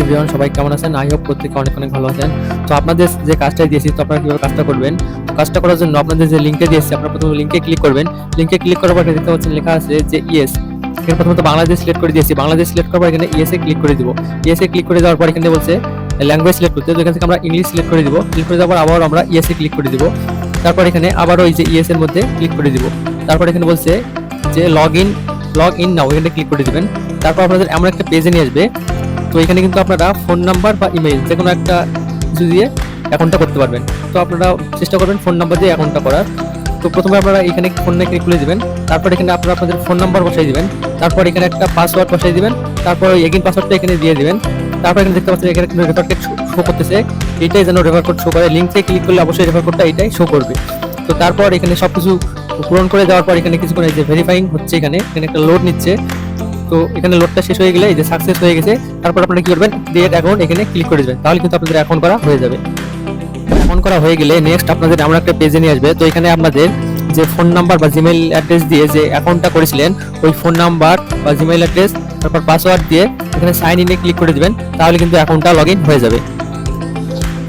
Everyone, সবাই কেমন আছেন? আই হোপ প্রত্যেকে অনেক অনেক ভালো আছেন। তো আপনাদের যে কাজটা দিয়েছি, তো আপনারা কিভাবে কাজটা করবেন? তো কাজটা করার জন্য আপনাদের যে লিঙ্কে দিয়েছি, আপনারা প্রথমে লিঙ্কে ক্লিক করবেন। লিঙ্কে ক্লিক করার পর দেখতে পাচ্ছেন লেখা আছে যে ইয়েস। এখানে প্রথমত বাংলাদেশ সিলেক্ট করে দিয়েছি। বাংলাদেশ সিলেক্ট করার পর এখানে ইয়েসে ক্লিক করে দিব। ইয়েসে ক্লিক করে দেওয়ার পর এখানে বলছে ল্যাঙ্গুয়েজ সিলেক্ট করতে, তো এখান থেকে আমরা ইংলিশ সিলেক্ট করে দিব। ক্লিক করে দেওয়ার পর আবার আমরা ইয়েসে ক্লিক করে দিব। তারপর এখানে আবারও এই যে ইয়েস এর মধ্যে ক্লিক করে দিব। তারপর এখানে বলছে যে লগ ইন নাও, এখানে ক্লিক করে দিবেন। তারপর আপনাদের এমন একটা পেজে নিয়ে আসবে। তো এখানে কিন্তু আপনারা ফোন নাম্বার বা ইমেইল যে কোনো একটা কিছু দিয়ে অ্যাকাউন্টটা করতে পারবেন। তো আপনারা চেষ্টা করবেন ফোন নাম্বার দিয়ে অ্যাকাউন্টটা করার। তো প্রথমে আপনারা এখানে ফোন নাম্বার খুলে দিবেন। তারপর এখানে আপনারা আপনাদের ফোন নাম্বার বসাই দিবেন। তারপর এখানে একটা পাসওয়ার্ড বসাই দিবেন। তারপর এগেইন পাসওয়ার্ডটা এখানে দিয়ে দিবেন। তারপর এখানে দেখতে পাচ্ছেন এখানে কিন্তু রেফার কোড শো করতেছে। এইটাই যেন রেফার কোড শো করে। লিঙ্কে ক্লিক করলে অবশ্যই রেফার কোডটা এইটাই শো করবে। তো তারপর এখানে সবকিছু পূরণ করে দেওয়ার পর এখানে কিছুক্ষণ এই যে ভেরিফাইং হচ্ছে, এখানে একটা লোড নিচ্ছে। তো এখানে লোডটা শেষ হয়ে গেলে এই যে সাকসেস হয়ে গেছে। তারপর আপনারা কি করবেন, ক্রিয়েট অ্যাকাউন্ট এখানে ক্লিক করে দিবেন। তাহলে কিন্তু আপনাদের অ্যাকাউন্ট করা হয়ে যাবে। অ্যাকাউন্ট করা হয়ে গেলে নেক্সট আপনাদের এমন একটা পেজে নিয়ে আসবে। তো এখানে আপনাদের যে ফোন নাম্বার বা জিমেইল অ্যাড্রেস দিয়ে যে অ্যাকাউন্টটা করেছিলেন, ওই ফোন নাম্বার বা জিমেইল অ্যাড্রেস তারপর পাসওয়ার্ড দিয়ে এখানে সাইন ইনে ক্লিক করে দিবেন। তাহলে কিন্তু অ্যাকাউন্টটা লগ ইন হয়ে যাবে।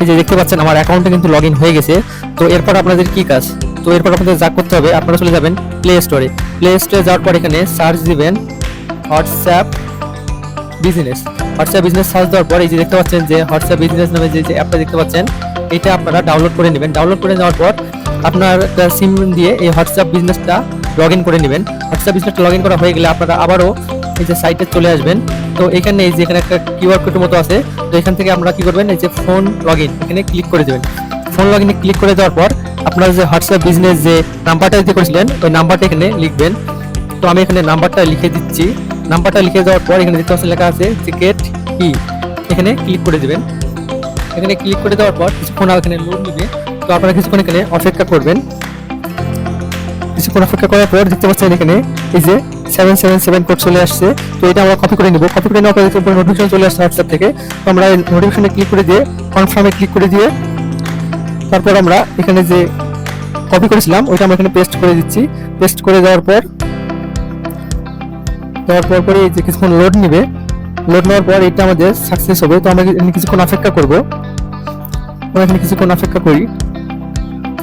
এই যে দেখতে পাচ্ছেন আমার অ্যাকাউন্টটা কিন্তু লগ ইন হয়ে গেছে। তো এরপর আপনাদের কি কাজ? তো এরপর আপনাদের যা করতে হবে, আপনারা চলে যাবেন প্লে স্টোরে। প্লে স্টোরে যাওয়ার পর এখানে সার্চ দিবেন WhatsApp business. WhatsApp business search দেওয়ার পর এই যে দেখতে পাচ্ছেন যে হোয়াটসঅ্যাপ বিজনেস নামে যে অ্যাপটা দেখতে পাচ্ছেন, এটা আপনারা ডাউনলোড করে নেবেন। ডাউনলোড করে নেওয়ার পর আপনার সিম দিয়ে এই হোয়াটসঅ্যাপ বিজনেসটা লগ ইন করে নেবেন। হোয়াটসঅ্যাপ বিজনেসটা লগ ইন করা হয়ে গেলে আপনারা আবারও এই যে সাইটে চলে আসবেন। তো এখানে এই যে এখানে একটা কিউআর কোডের মতো আছে। তো এখান থেকে আপনারা কি করবেন, এই যে ফোন লগ ইন এখানে ক্লিক করে দেবেন। ফোন লগ ইনে ক্লিক করে দেওয়ার পর আপনারা যে হোয়াটসঅ্যাপ বিজনেস যে নাম্বারটা দিতে করেছিলেন, ওই নাম্বারটা এখানে লিখবেন। তো আমি এখানে নাম্বারটা লিখে দিচ্ছি। নাম্বারটা লিখে দেওয়ার পর এখানে দেখতে পাচ্ছেন লেখা আছে টিকেট ই, এখানে ক্লিক করে দিবেন। এখানে ক্লিক করে দেওয়ার পর কিছুক্ষণ এখানে লোড নেবে। তো আপনারা কিছুক্ষণ এখানে অপেক্ষা করবেন। কিছুক্ষণ অপেক্ষা করার পর দেখতে পাচ্ছেন এখানে এই যে 777 কোড চলে আসছে। তো এটা আমরা কপি করে নিব। কপি করে নেওয়ার পর দেখতে পাচ্ছেন নোটিফিকেশন চলে আসছে হোয়াটসঅ্যাপ থেকে। তো আমরা এই নোটিফিকেশনে ক্লিক করে দিয়ে কনফার্মে ক্লিক করে দিয়ে তারপর আমরা এখানে যে কপি করেছিলাম ওইটা আমরা এখানে পেস্ট করে দিচ্ছি। পেস্ট করে দেওয়ার পর পরে এই যে কিছুক্ষণ লোড নেবে। লোড নেওয়ার পর এটা আমাদের সাকসেস হবে। তো আমরা কিছুক্ষণ অপেক্ষা করব। আমরা এখানে কিছুক্ষণ অপেক্ষা করি।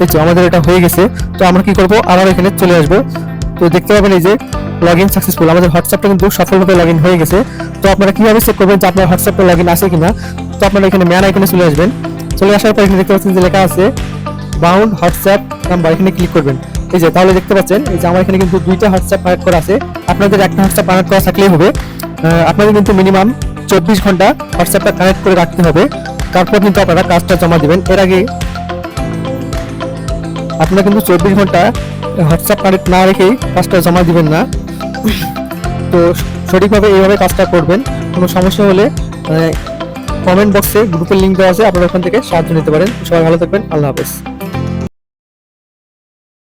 এই যে আমাদের এটা হয়ে গেছে। তো আমরা কি করব, আবার এখানে চলে আসব। তো দেখতে পাবেন এই যে লগ ইন সাকসেসফুল, আমাদের হোয়াটসঅ্যাপটা কিন্তু সফলভাবে লগ ইন হয়ে গেছে। তো আপনারা কিভাবে চেক করবেন যে আপনার হোয়াটসঅ্যাপটা লগ ইন আছে কিনা? তো আপনারা এখানে ম্যান আইকনে চলে আসবেন। চলে আসার পর এখানে দেখতে পাচ্ছেন যে লেখা আছে বাউন্ড হোয়াটসঅ্যাপ নাম্বার, এখানে ক্লিক করবেন। এই যে তাহলে দেখতে পাচ্ছেন এই যে আমার এখানে কিন্তু দুইটা হোয়াটসঅ্যাপ কানেক্ট করা আছে। আপনাদের একটা হোয়াটসঅ্যাপ কানেক্ট করা থাকলেই হবে। আপনাদের কিন্তু মিনিমাম 24 ঘন্টা হোয়াটসঅ্যাপটা কানেক্ট করে রাখতে হবে। তারপর কিন্তু আপনারা কাজটা জমা দিবেন। এর আগে আপনারা কিন্তু 24 ঘন্টা হোয়াটসঅ্যাপ কানেক্ট না রেখেই কাজটা জমা দিবেন না। তো সঠিকভাবে এইভাবে কাজটা করবেন। কোনো সমস্যা হলে কমেন্ট বক্সে গ্রুপের লিঙ্ক দেওয়া আছে, আপনারা ওখান থেকে সাহায্য নিতে পারেন। সবাই ভালো থাকবেন। আল্লাহ হাফেজ।